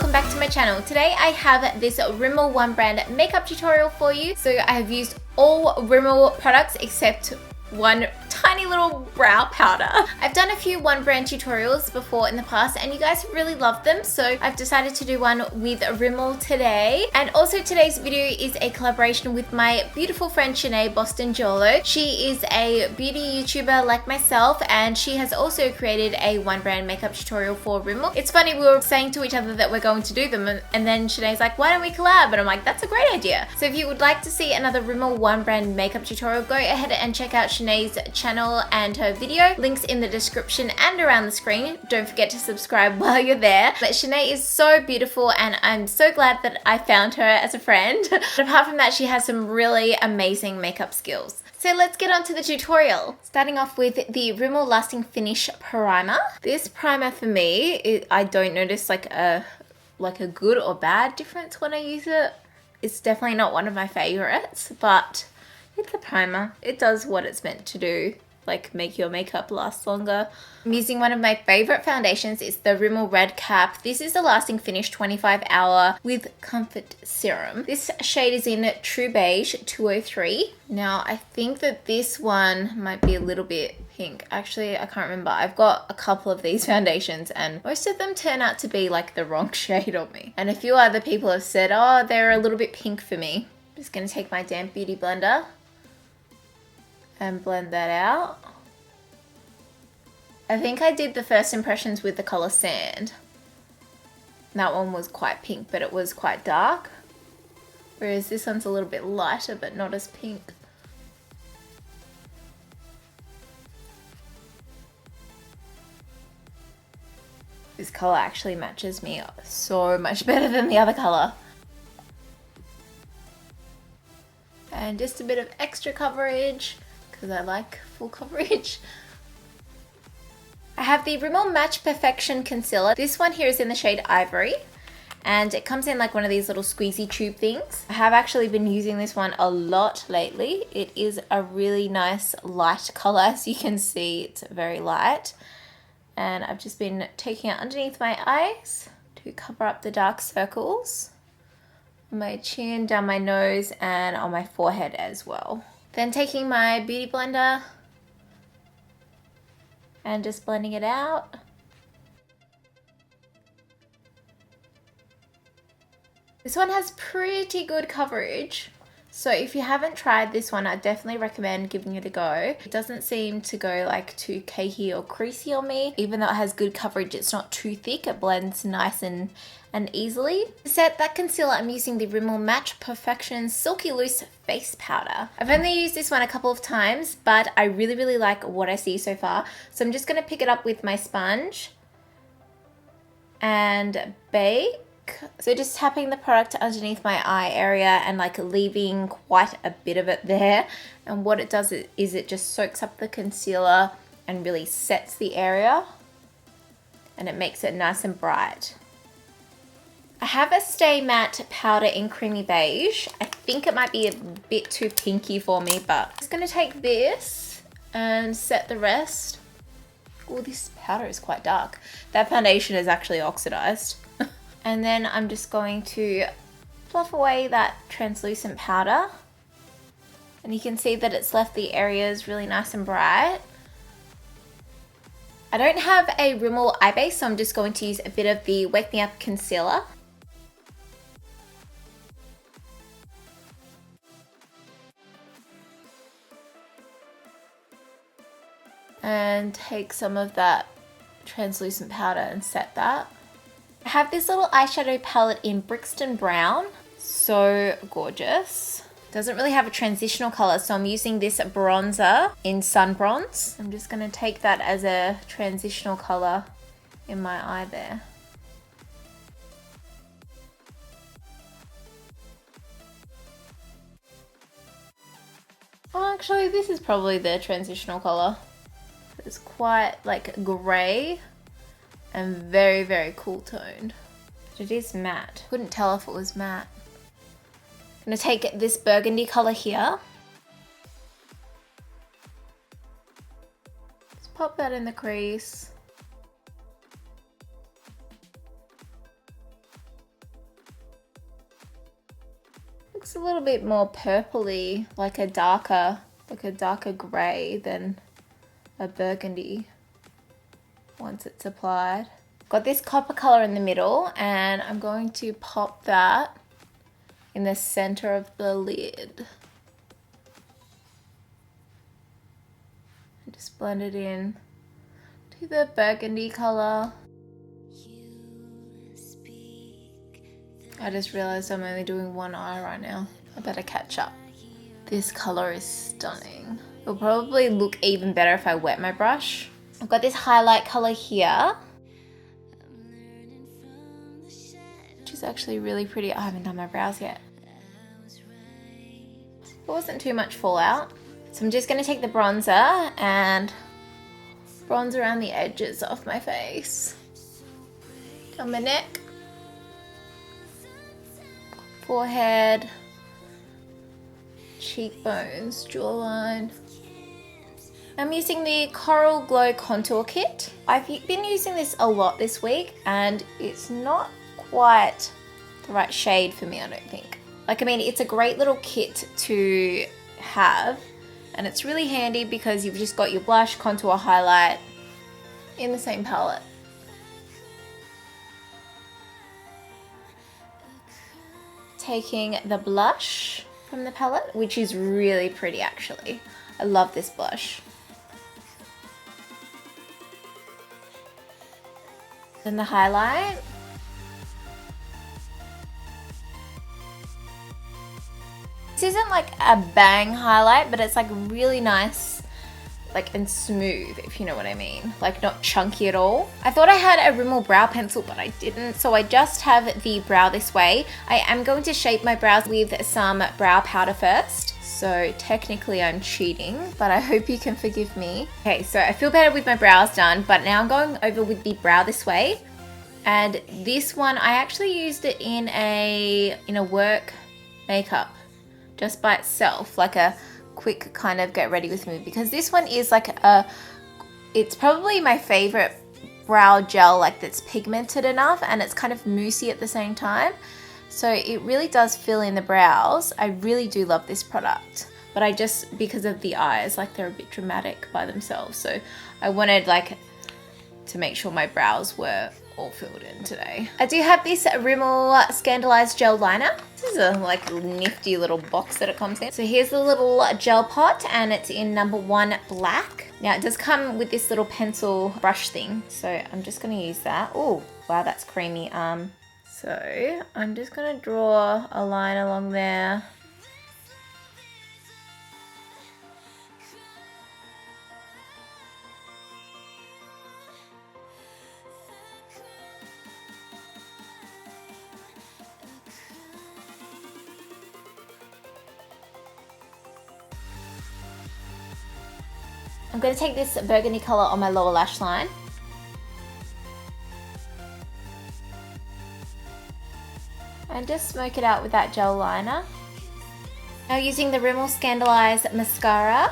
welcome back to my channel. Today I have this Rimmel One Brand makeup tutorial for you. So I have used all Rimmel products except one tiny little brow powder. I've done a few One Brand tutorials before in the past and you guys really love them, so I've decided to do one with Rimmel today. And also today's video is a collaboration with my beautiful friend Shanae Boston Jolo. She is a beauty YouTuber like myself and she has also created a One Brand makeup tutorial for Rimmel. It's funny, we were saying to each other that we're going to do them and then Shanae's like, why don't we collab? And I'm like, that's a great idea. So if you would like to see another Rimmel One Brand makeup tutorial, go ahead and check out Shanae's channel and her video. Links in the description and around the screen. Don't forget to subscribe while you're there. But Shanae is so beautiful and I'm so glad that I found her as a friend. But apart from that, she has some really amazing makeup skills. So let's get on to the tutorial. Starting off with the Rimmel Lasting Finish Primer. This primer for me, I don't notice like a good or bad difference when I use it. It's definitely not one of my favorites, but it's a primer. It does what it's meant to do, like make your makeup last longer. I'm using one of my favorite foundations. It's the Rimmel Red Cap. This is the Lasting Finish 25 Hour with Comfort Serum. This shade is in True Beige 203. Now, I think that this one might be a little bit pink. Actually, I can't remember. I've got a couple of these foundations and most of them turn out to be like the wrong shade on me. And a few other people have said, oh, they're a little bit pink for me. I'm just gonna take my damp beauty blender and blend that out. I think I did the first impressions with the color Sand. That one was quite pink, but it was quite dark. Whereas this one's a little bit lighter, but not as pink. This color actually matches me so much better than the other color. And just a bit of extra coverage, because I like full coverage. I have the Rimmel Match Perfection Concealer. This one here is in the shade Ivory and it comes in like one of these little squeezy tube things. I have actually been using this one a lot lately. It is a really nice light color. As you can see, it's very light. And I've just been taking it underneath my eyes to cover up the dark circles. On my chin, down my nose and on my forehead as well. Then taking my beauty blender and just blending it out. This one has pretty good coverage. So if you haven't tried this one, I definitely recommend giving it a go. It doesn't seem to go like too cakey or creasy on me. Even though it has good coverage, it's not too thick. It blends nice and easily. To set that concealer, I'm using the Rimmel Match Perfection Silky Loose Face Powder. I've only used this one a couple of times, but I really like what I see so far. So I'm just gonna pick it up with my sponge and bake. So just tapping the product underneath my eye area and like leaving quite a bit of it there. And what it does is it just soaks up the concealer and really sets the area and it makes it nice and bright. I have a Stay Matte powder in Creamy Beige. I think it might be a bit too pinky for me, but I'm just gonna take this and set the rest. Oh, this powder is quite dark. That foundation is actually oxidized. And then I'm just going to fluff away that translucent powder. And you can see that it's left the areas really nice and bright. I don't have a Rimmel eye base, so I'm just going to use a bit of the Wake Me Up concealer. And take some of that translucent powder and set that. I have this little eyeshadow palette in Brixton Brown. So gorgeous. Doesn't really have a transitional color, so I'm using this bronzer in Sun Bronze. I'm just gonna take that as a transitional color in my eye there. Oh, actually, this is probably the transitional color. It's quite like gray and very cool toned. But it is matte. Couldn't tell if it was matte. I'm gonna take this burgundy color here. Just pop that in the crease. looks a little bit more purpley, like a darker grey than a burgundy once it's applied. Got this copper color in the middle, and I'm going to pop that in the center of the lid. And just blend it in to the burgundy color. I just realized I'm only doing one eye right now. I better catch up. This color is stunning. It'll probably look even better if I wet my brush. I've got this highlight color here, which is actually really pretty. I haven't done my brows yet. It wasn't too much fallout. So I'm just gonna take the bronzer and bronze around the edges of my face. On my neck, forehead, cheekbones, jawline. I'm using the Coral Glow Contour Kit. I've been using this a lot this week, and it's not quite the right shade for me, I don't think. Like, I mean, it's a great little kit to have, and it's really handy because you've just got your blush, contour, highlight in the same palette. Taking the blush from the palette, which is really pretty actually. I love this blush. Then the highlight. This isn't like a bang highlight, but it's like really nice, like, and smooth, if you know what I mean. Like, not chunky at all. I thought I had a Rimmel brow pencil, but I didn't, so I just have the Brow This Way. I am going to shape my brows with some brow powder first. So technically I'm cheating, but I hope you can forgive me. Okay, so I feel better with my brows done, but now I'm going over with the Brow This Way. And this one, I actually used it in a work makeup just by itself, like a quick kind of get ready with me, because this one is like it's probably my favorite brow gel, like, that's pigmented enough and it's kind of moussey at the same time. So it really does fill in the brows. I really do love this product, but I just, because of the eyes, like, they're a bit dramatic by themselves. So I wanted, like, to make sure my brows were all filled in today. I do have this Rimmel Scandalized Gel Liner. This is a, like, nifty little box that it comes in. So here's the little gel pot, and it's in number 1 black. Now it does come with this little pencil brush thing, so I'm just gonna use that. Oh, wow, that's creamy. So I'm just gonna draw a line along there. I'm going to take this burgundy color on my lower lash line. And just smoke it out with that gel liner. Now using the Rimmel Scandalized Mascara.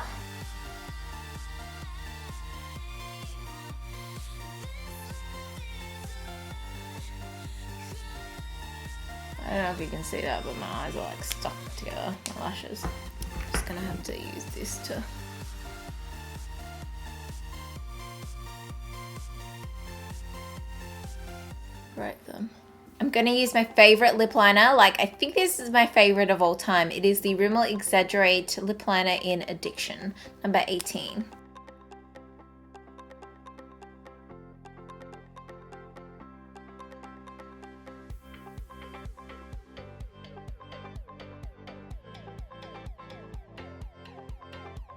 I don't know if you can see that, but my eyes are like stuck together, my lashes. I'm just going to have to use this to break them. I'm going to use my favorite lip liner. Like, I think this is my favorite of all time. It is the Rimmel Exaggerate Lip Liner in Addiction, number 18.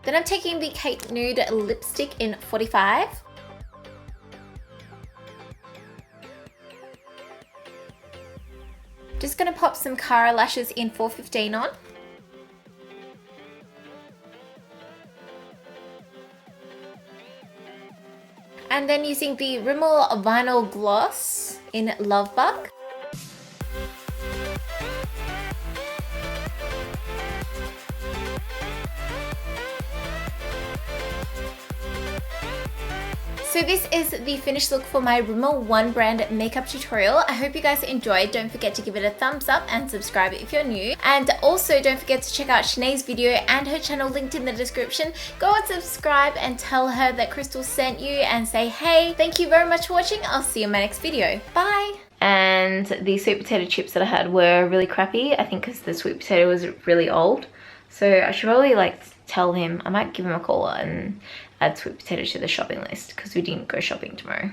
Then I'm taking the Kate Nude lipstick in 45. Just gonna pop some Cara lashes in 415 on. And then using the Rimmel Vinyl Gloss in Love Bug. So this is the finished look for my Rimmel One brand makeup tutorial. I hope you guys enjoyed. Don't forget to give it a thumbs up and subscribe if you're new. And also don't forget to check out Shanae's video and her channel linked in the description. Go and subscribe and tell her that Crystal sent you and say, hey, thank you very much for watching. I'll see you in my next video. Bye. And the sweet potato chips that I had were really crappy, I think because the sweet potato was really old. So I should probably like tell him, I might give him a call and add sweet potato to the shopping list because we didn't go shopping tomorrow.